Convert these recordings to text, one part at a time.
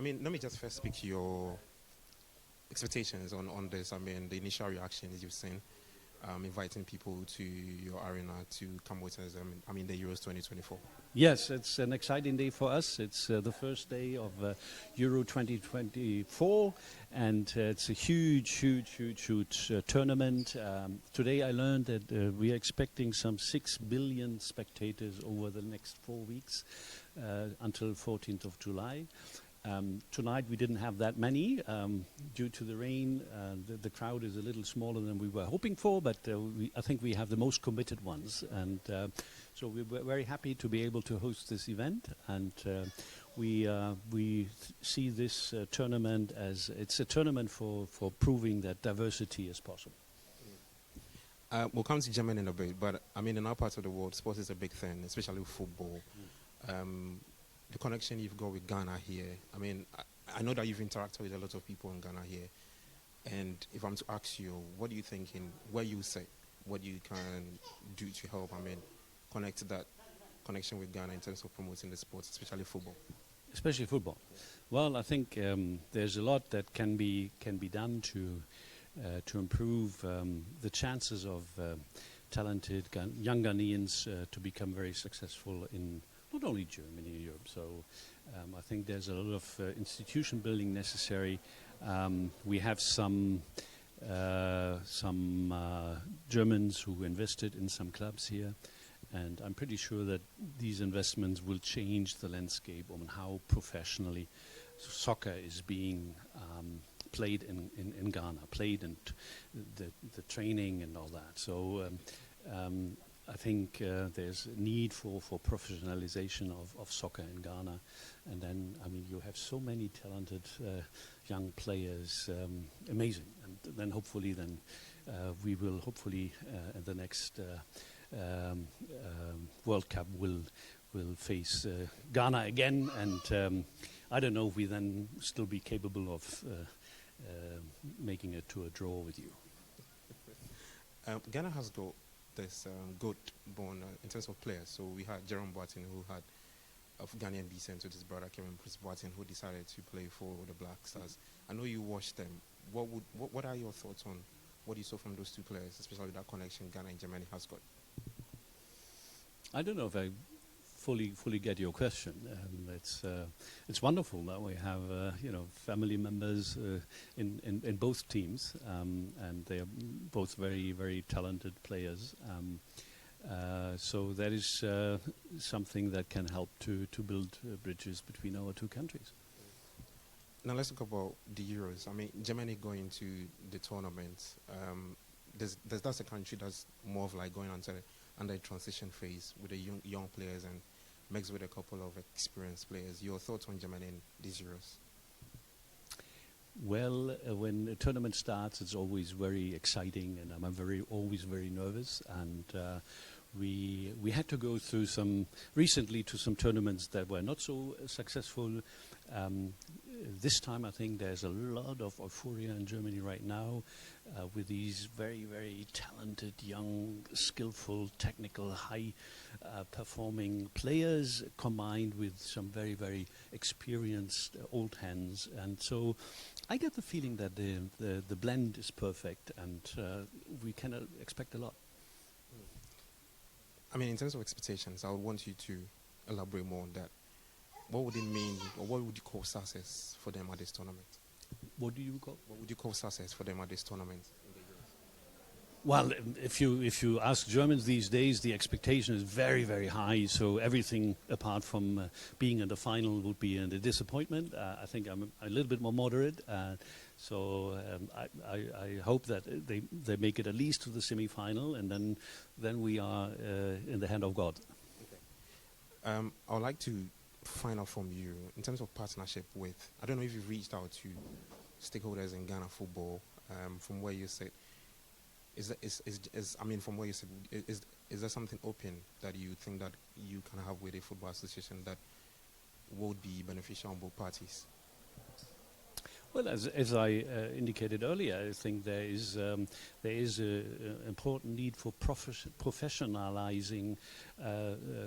I mean, let me just first speak your expectations on this. I mean, the initial reactions you've seen, inviting people to your arena to come with us. I mean, the Euros 2024. Yes, it's an exciting day for us. It's the first day of Euro 2024, and it's a huge tournament. Today I learned that we are expecting some 6 billion spectators over the next 4 weeks until 14th of July. Tonight we didn't have that many due to the rain. The crowd is a little smaller than we were hoping for, but I think we have the most committed ones, and so we're very happy to be able to host this event. And we see this tournament as it's a tournament for proving that diversity is possible. We'll come to Germany in a bit, but I mean, in our part of the world, sports is a big thing, especially with football. The connection you've got with Ghana here, I mean, I know that you've interacted with a lot of people in Ghana here, and if I'm to ask you, what do you think in where you say, what you can do to help, I mean, connect that connection with Ghana in terms of promoting the sports, especially football? Especially football. Well, I think there's a lot that can be done to improve the chances of talented young Ghanaians to become very successful in not only Germany and Europe. So I think there's a lot of institution building necessary. We have some Germans who invested in some clubs here, and I'm pretty sure that these investments will change the landscape on how professionally soccer is being played in Ghana, played and the training and all that. So I think there's a need for professionalization of soccer in Ghana. And then, I mean, you have so many talented young players, amazing. And then hopefully we will hopefully at the next World Cup will face Ghana again. And I don't know if we then still be capable of making it to a draw with you. Ghana has got this good bond in terms of players. So we had Jerome Boateng, who had of Ghanaian descent, with his brother Kevin Prince Boateng, who decided to play for the Black Stars. I know you watched them. What are your thoughts on what you saw from those two players, especially that connection Ghana and Germany has got? I don't know if I fully get your question. It's wonderful that we have family members in both teams, and they are both very talented players. So that is something that can help to build bridges between our two countries. Now let's talk about the Euros. I mean, Germany going to the tournament. That's a country that's more of like going under a transition phase with the young players and mixed with a couple of experienced players. Your thoughts on Germany in these Euros? Well, when a tournament starts, it's always very exciting, and I'm always very nervous. And we had to go through recently to some tournaments that were not so successful. This time, I think there's a lot of euphoria in Germany right now with these very talented, young, skillful, technical, high-performing players combined with some very experienced old hands. And so I get the feeling that the blend is perfect, and we can expect a lot. I mean, in terms of expectations, I would want you to elaborate more on that. What would it mean, or what would you call success for them at this tournament? What do you call? What would you call success for them at this tournament? Well, if you ask Germans these days, the expectation is very high. So everything apart from being in the final would be a disappointment. I think I'm a little bit more moderate. So I hope that they make it at least to the semi-final, and then we are in the hand of God. Okay. I would like to find out from you in terms of partnership with. I don't know if you've reached out to stakeholders in Ghana football. From where you said, from where you said, is there something open that you think that you can have with a football association that would be beneficial on both parties? Well, as I indicated earlier, I think there is an important need for professionalizing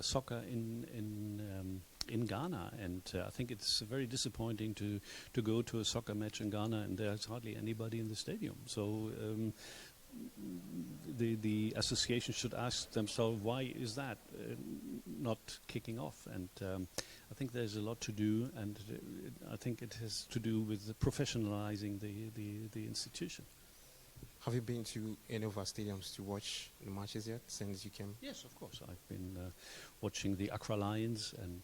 soccer in in Ghana, and I think it's very disappointing to go to a soccer match in Ghana and there's hardly anybody in the stadium. So the association should ask themselves, why is that not kicking off? And I think there's a lot to do, and I think it has to do with professionalizing the institution. Have you been to any of our stadiums to watch the matches yet since you came? Yes, of course. I've been watching the Accra Lions and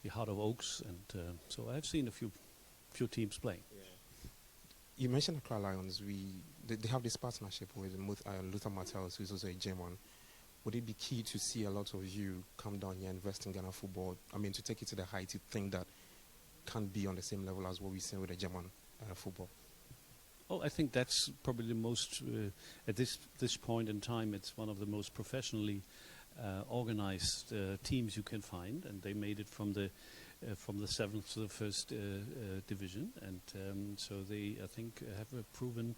the Heart of Oaks, and so I've seen a few teams playing. Yeah. You mentioned Accra Lions. They have this partnership with Luther Mattels, who's also a German. Would it be key to see a lot of you come down here and invest in Ghana football? I mean, to take it to the height, you think that can't be on the same level as what we see with the German football? Oh, I think that's probably the most, at this point in time, it's one of the most professionally organized teams you can find, and they made it from the 7th to the 1st division, and so they, I think, have proven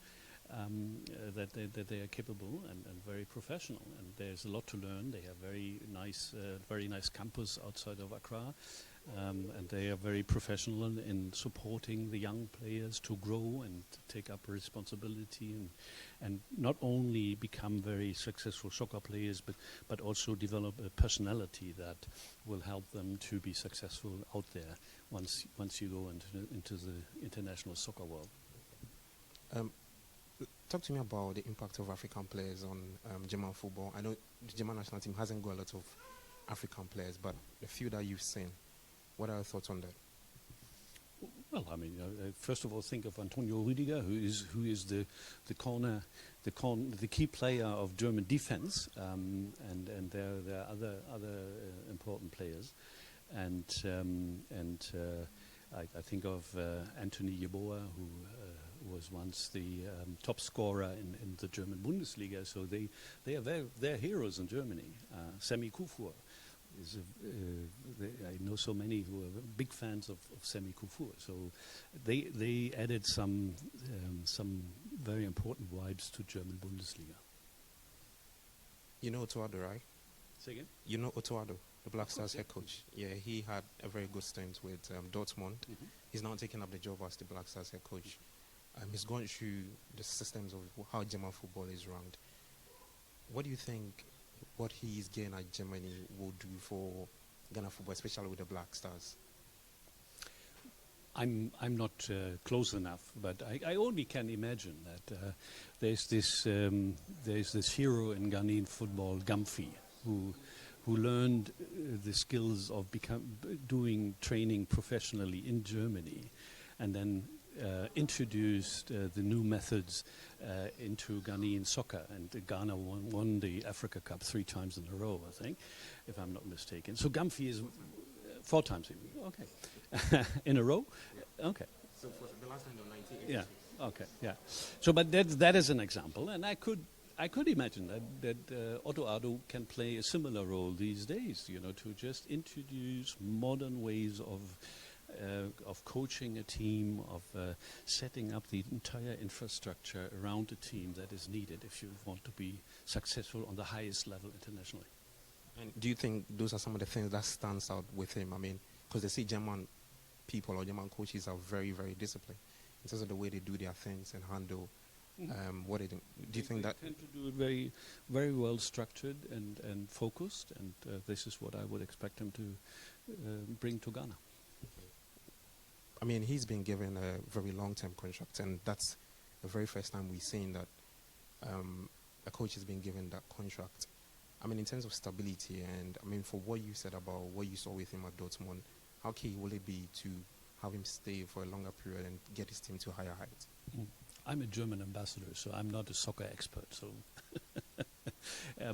that they are capable and very professional, and there's a lot to learn. They have very nice campus outside of Accra. And they are very professional in supporting the young players to grow and take up responsibility and not only become very successful soccer players, but also develop a personality that will help them to be successful out there once you go into the international soccer world. Talk to me about the impact of African players on German football. I know the German national team hasn't got a lot of African players, but the few that you've seen, what are your thoughts on that? Well, I mean, first of all, think of Antonio Rüdiger, who is the key player of German defense, and there are other important players, and I think of Anthony Yeboah, who was once the top scorer in the German Bundesliga. So they are they're heroes in Germany. Sami Kufur. I know so many who are big fans of Sami Kufur, so they added some very important vibes to German Bundesliga. You know Otto Addo, right? Say again? You know Otto Addo, the Black Stars head coach. Yeah, he had a very good stint with Dortmund. Mm-hmm. He's now taking up the job as the Black Stars head coach. He's gone through the systems of how German football is run. What do you think what he is getting at Germany will do for Ghana football, especially with the Black Stars? I'm not close enough, but I only can imagine that there's this hero in Ghanaian football, Gamfi, who learned the skills of doing training professionally in Germany, and then introduced the new methods into Ghanaian soccer, and Ghana won the Africa Cup 3 times in a row, I think, if I'm not mistaken. So Gamfi is 4 times, okay, in a row, okay. So for the last time in 1980s. Yeah, okay, yeah. So, but that is an example, and I could imagine that Otto Addo can play a similar role these days, to just introduce modern ways of coaching a team, of setting up the entire infrastructure around a team that is needed if you want to be successful on the highest level internationally. And do you think those are some of the things that stands out with him? I mean, because they see German people or German coaches are very, very disciplined in terms of the way they do their things and handle what they do. Do you think that they tend to do it very, very well structured and focused, and this is what I would expect him to bring to Ghana. I mean, he's been given a very long-term contract, and that's the very first time we've seen that a coach has been given that contract. I mean, in terms of stability, and I mean, for what you said about what you saw with him at Dortmund, how key will it be to have him stay for a longer period and get his team to higher heights? I'm a German ambassador, so I'm not a soccer expert. So,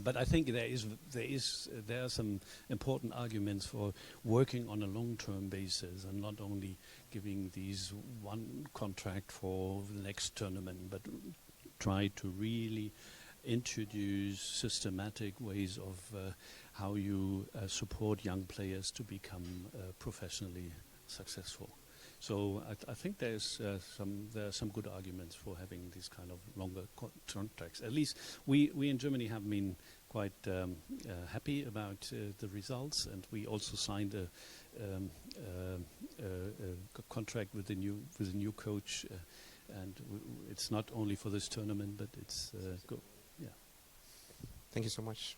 but I think there are some important arguments for working on a long-term basis and not only giving these one contract for the next tournament, but try to really introduce systematic ways of how you support young players to become professionally successful. So I think there are some good arguments for having these kind of longer contracts. At least we in Germany have been quite happy about the results, and we also signed contract with the new coach, and it's not only for this tournament, but it's yeah. Thank you so much.